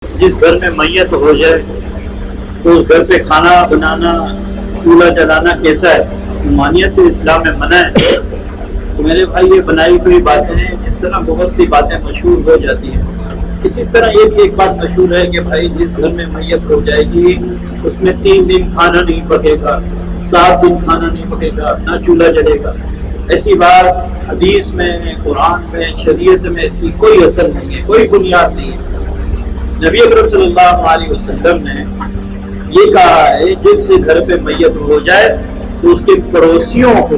جس گھر میں میت ہو جائے تو اس گھر پہ کھانا بنانا، چولہا جلانا کیسا ہے؟ مانیت تو اسلام میں منع ہے۔ تو میرے بھائی یہ بنائی ہوئی باتیں ہیں، جس طرح بہت سی باتیں مشہور ہو جاتی ہیں، اسی طرح یہ بھی ایک بات مشہور ہے کہ بھائی جس گھر میں میت ہو جائے گی اس میں 3 دن کھانا نہیں پکے گا، 7 دن کھانا نہیں پکے گا، نہ چولہا جلے گا۔ ایسی بات حدیث میں، قرآن میں، شریعت میں اس کی کوئی اثر نہیں ہے، کوئی بنیاد نہیں ہے۔ نبی اکرم صلی اللہ علیہ وسلم نے یہ کہا ہے جس گھر پہ میت ہو جائے تو اس کے پڑوسیوں کو،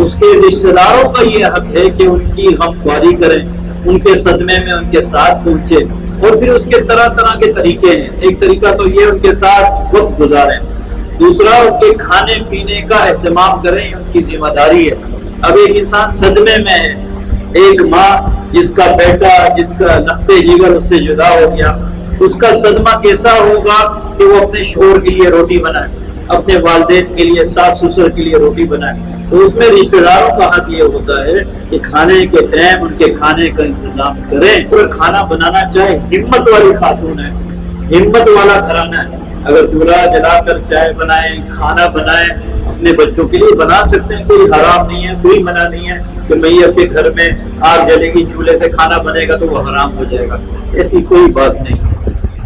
اس کے رشتہ داروں کا یہ حق ہے کہ ان کی غمخواری کریں، ان کے صدمے میں ان کے ساتھ پہنچے۔ اور پھر اس کے طرح طرح کے طریقے ہیں۔ ایک طریقہ تو یہ ان کے ساتھ وقت گزاریں، دوسرا ان کے کھانے پینے کا اہتمام کریں، ان کی ذمہ داری ہے۔ اب ایک انسان صدمے میں ہے، ایک ماں جس کا بیٹا، جس کا لخت جگر اس سے جدا ہو گیا، اس کا صدمہ کیسا ہوگا کہ وہ اپنے شوہر کے لیے روٹی بنائے، اپنے والدین کے لیے، ساس سسر کے لیے روٹی بنائے۔ تو اس میں رشتہ داروں کا حق یہ ہوتا ہے کہ کھانے کے ٹائم ان کے کھانے کا انتظام کریں۔ اگر کھانا بنانا چاہے، ہمت والی خاتون ہے، ہمت والا گھرانہ ہے، اگر چولہا جلا کر چائے بنائیں، کھانا بنائیں، اپنے بچوں کے لیے بنا سکتے ہیں، کوئی حرام نہیں ہے، کوئی منع نہیں ہے کہ میت کے گھر میں آگ جلے گی، چولہے سے کھانا بنے گا تو وہ حرام ہو جائے گا، ایسی کوئی بات نہیں۔